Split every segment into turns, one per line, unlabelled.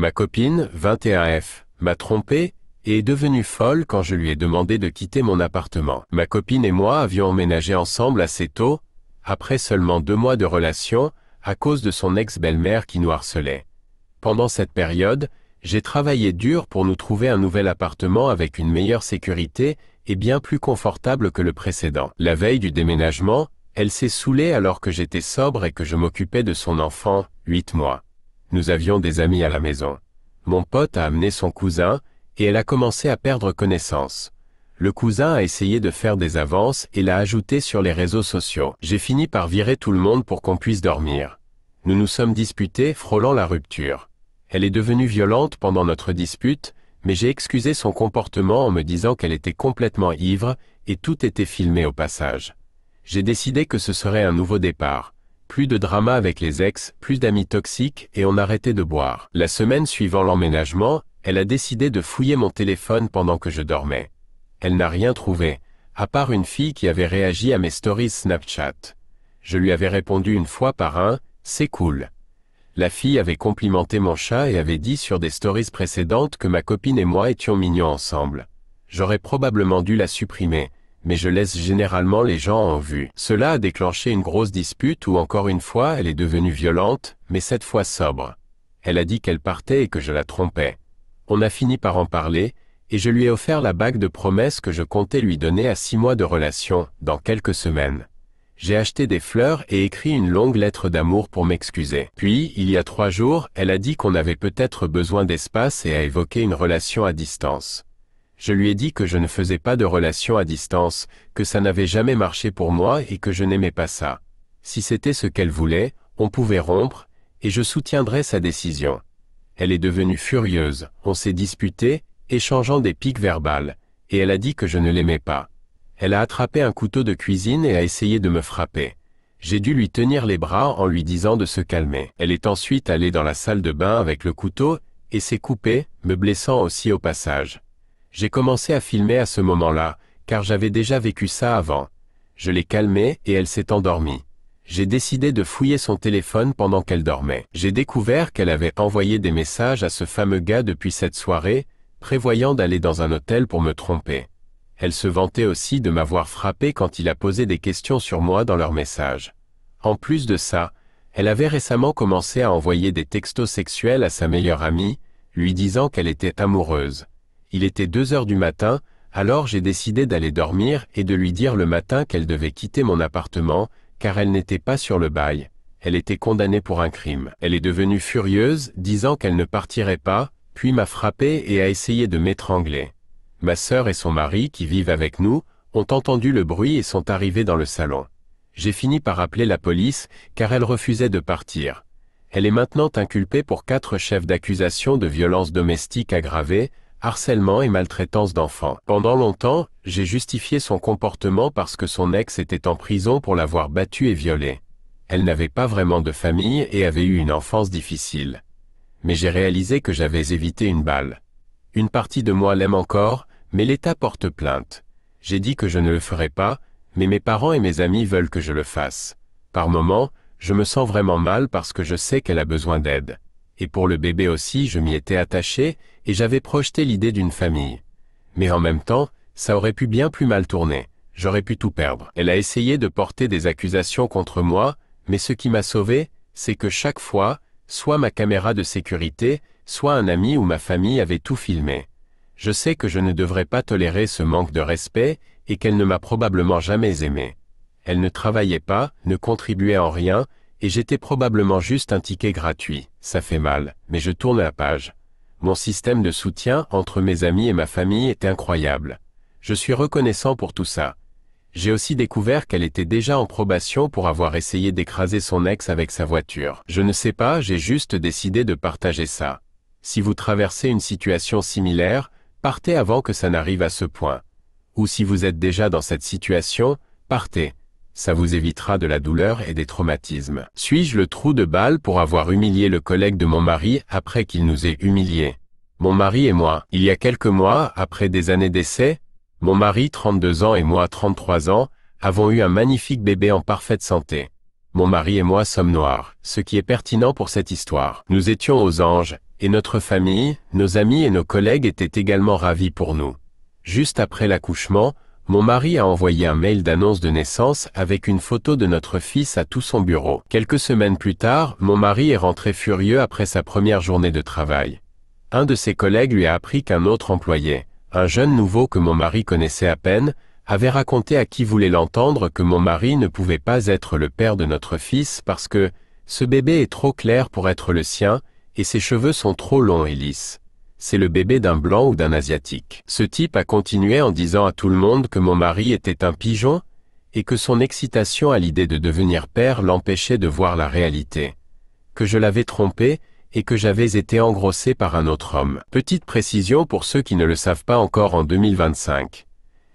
Ma copine, 21F, m'a trompé et est devenue folle quand je lui ai demandé de quitter mon appartement. Ma copine et moi avions emménagé ensemble assez tôt, après seulement 2 mois de relation, à cause de son ex-belle-mère qui nous harcelait. Pendant cette période, j'ai travaillé dur pour nous trouver un nouvel appartement avec une meilleure sécurité et bien plus confortable que le précédent. La veille du déménagement, elle s'est saoulée alors que j'étais sobre et que je m'occupais de son enfant, 8 mois. Nous avions des amis à la maison. Mon pote a amené son cousin et elle a commencé à perdre connaissance. Le cousin a essayé de faire des avances et l'a ajouté sur les réseaux sociaux. J'ai fini par virer tout le monde pour qu'on puisse dormir. Nous nous sommes disputés, frôlant la rupture. Elle est devenue violente pendant notre dispute, mais j'ai excusé son comportement en me disant qu'elle était complètement ivre et tout était filmé au passage. J'ai décidé que ce serait un nouveau départ. Plus de drama avec les ex, plus d'amis toxiques et on arrêtait de boire. La semaine suivant l'emménagement, elle a décidé de fouiller mon téléphone pendant que je dormais. Elle n'a rien trouvé, à part une fille qui avait réagi à mes stories Snapchat. Je lui avais répondu une fois par un « c'est cool ». La fille avait complimenté mon chat et avait dit sur des stories précédentes que ma copine et moi étions mignons ensemble. J'aurais probablement dû la supprimer, mais je laisse généralement les gens en vue. Cela a déclenché une grosse dispute où encore une fois elle est devenue violente, mais cette fois sobre. Elle a dit qu'elle partait et que je la trompais. On a fini par en parler, et je lui ai offert la bague de promesse que je comptais lui donner à 6 mois de relation, dans quelques semaines. J'ai acheté des fleurs et écrit une longue lettre d'amour pour m'excuser. Puis, il y a 3 jours, elle a dit qu'on avait peut-être besoin d'espace et a évoqué une relation à distance. Je lui ai dit que je ne faisais pas de relation à distance, que ça n'avait jamais marché pour moi et que je n'aimais pas ça. Si c'était ce qu'elle voulait, on pouvait rompre, et je soutiendrais sa décision. Elle est devenue furieuse, on s'est disputé, échangeant des piques verbales, et elle a dit que je ne l'aimais pas. Elle a attrapé un couteau de cuisine et a essayé de me frapper. J'ai dû lui tenir les bras en lui disant de se calmer. Elle est ensuite allée dans la salle de bain avec le couteau et s'est coupée, me blessant aussi au passage. J'ai commencé à filmer à ce moment-là, car j'avais déjà vécu ça avant. Je l'ai calmée et elle s'est endormie. J'ai décidé de fouiller son téléphone pendant qu'elle dormait. J'ai découvert qu'elle avait envoyé des messages à ce fameux gars depuis cette soirée, prévoyant d'aller dans un hôtel pour me tromper. Elle se vantait aussi de m'avoir frappé quand il a posé des questions sur moi dans leurs messages. En plus de ça, elle avait récemment commencé à envoyer des textos sexuels à sa meilleure amie, lui disant qu'elle était amoureuse. Il était 2 heures du matin, alors j'ai décidé d'aller dormir et de lui dire le matin qu'elle devait quitter mon appartement, car elle n'était pas sur le bail. Elle était condamnée pour un crime. Elle est devenue furieuse, disant qu'elle ne partirait pas, puis m'a frappé et a essayé de m'étrangler. Ma sœur et son mari, qui vivent avec nous, ont entendu le bruit et sont arrivés dans le salon. J'ai fini par appeler la police, car elle refusait de partir. Elle est maintenant inculpée pour 4 chefs d'accusation de violence domestique aggravée, harcèlement et maltraitance d'enfants. Pendant longtemps, j'ai justifié son comportement parce que son ex était en prison pour l'avoir battue et violée. Elle n'avait pas vraiment de famille et avait eu une enfance difficile. Mais j'ai réalisé que j'avais évité une balle. Une partie de moi l'aime encore, mais l'État porte plainte. J'ai dit que je ne le ferai pas, mais mes parents et mes amis veulent que je le fasse. Par moments, je me sens vraiment mal parce que je sais qu'elle a besoin d'aide. Et pour le bébé aussi, je m'y étais attaché et j'avais projeté l'idée d'une famille. Mais en même temps, ça aurait pu bien plus mal tourner. J'aurais pu tout perdre. Elle a essayé de porter des accusations contre moi, mais ce qui m'a sauvé, c'est que chaque fois, soit ma caméra de sécurité, soit un ami ou ma famille avait tout filmé. Je sais que je ne devrais pas tolérer ce manque de respect et qu'elle ne m'a probablement jamais aimé. Elle ne travaillait pas, ne contribuait en rien, et j'étais probablement juste un ticket gratuit. Ça fait mal, mais je tourne la page. Mon système de soutien entre mes amis et ma famille est incroyable. Je suis reconnaissant pour tout ça. J'ai aussi découvert qu'elle était déjà en probation pour avoir essayé d'écraser son ex avec sa voiture. Je ne sais pas, j'ai juste décidé de partager ça. Si vous traversez une situation similaire, partez avant que ça n'arrive à ce point. Ou si vous êtes déjà dans cette situation, partez. Ça vous évitera de la douleur et des traumatismes. Suis-je le trou de balle pour avoir humilié le collègue de mon mari après qu'il nous ait humiliés? Mon mari et moi, il y a quelques mois, après des années d'essai, mon mari, 32 ans et moi, 33 ans, avons eu un magnifique bébé en parfaite santé. Mon mari et moi sommes noirs, ce qui est pertinent pour cette histoire. Nous étions aux anges, Et notre famille, nos amis et nos collègues étaient également ravis pour nous. Juste après l'accouchement, mon mari a envoyé un mail d'annonce de naissance avec une photo de notre fils à tout son bureau. Quelques semaines plus tard, mon mari est rentré furieux après sa première journée de travail. Un de ses collègues lui a appris qu'un autre employé, un jeune nouveau que mon mari connaissait à peine, avait raconté à qui voulait l'entendre que mon mari ne pouvait pas être le père de notre fils parce que ce bébé est trop clair pour être le sien et ses cheveux sont trop longs et lisses. C'est le bébé d'un blanc ou d'un asiatique. Ce type a continué en disant à tout le monde que mon mari était un pigeon et que son excitation à l'idée de devenir père l'empêchait de voir la réalité. Que je l'avais trompé et que j'avais été engrossé par un autre homme. Petite précision pour ceux qui ne le savent pas encore en 2025.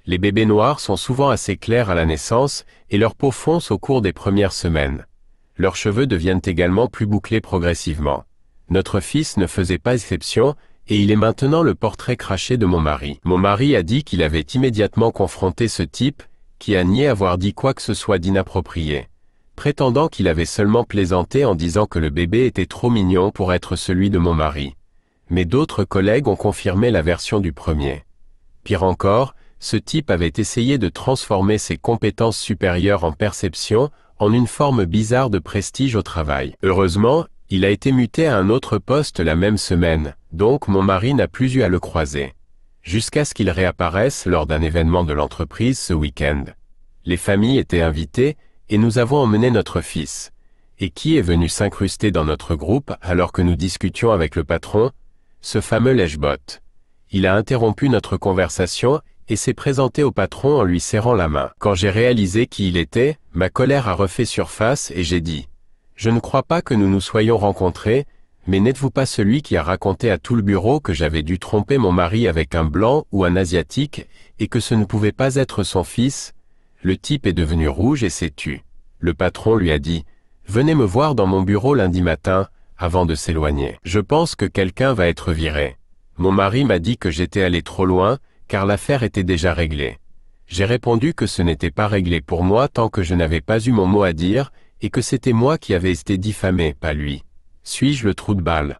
Les bébés noirs sont souvent assez clairs à la naissance et leur peau fonce au cours des premières semaines. Leurs cheveux deviennent également plus bouclés progressivement. Notre fils ne faisait pas exception et il est maintenant le portrait craché de mon mari. Mon mari a dit qu'il avait immédiatement confronté ce type, qui a nié avoir dit quoi que ce soit d'inapproprié, prétendant qu'il avait seulement plaisanté en disant que le bébé était trop mignon pour être celui de mon mari. Mais d'autres collègues ont confirmé la version du premier. Pire encore, ce type avait essayé de transformer ses compétences supérieures en perception, en une forme bizarre de prestige au travail. Heureusement, il a été muté à un autre poste la même semaine, donc mon mari n'a plus eu à le croiser. Jusqu'à ce qu'il réapparaisse lors d'un événement de l'entreprise ce week-end. Les familles étaient invitées, et nous avons emmené notre fils. Et qui est venu s'incruster dans notre groupe alors que nous discutions avec le patron? Ce fameux lèche-botte. Il a interrompu notre conversation et s'est présenté au patron en lui serrant la main. Quand j'ai réalisé qui il était, ma colère a refait surface et j'ai dit « Je ne crois pas que nous nous soyons rencontrés, mais n'êtes-vous pas celui qui a raconté à tout le bureau que j'avais dû tromper mon mari avec un blanc ou un asiatique et que ce ne pouvait pas être son fils ?» Le type est devenu rouge et s'est tu. Le patron lui a dit « Venez me voir dans mon bureau lundi matin » avant de s'éloigner. Je pense que quelqu'un va être viré. Mon mari m'a dit que j'étais allé trop loin, car l'affaire était déjà réglée. J'ai répondu que ce n'était pas réglé pour moi tant que je n'avais pas eu mon mot à dire, et que c'était moi qui avais été diffamé, pas lui. Suis-je le trou de balle?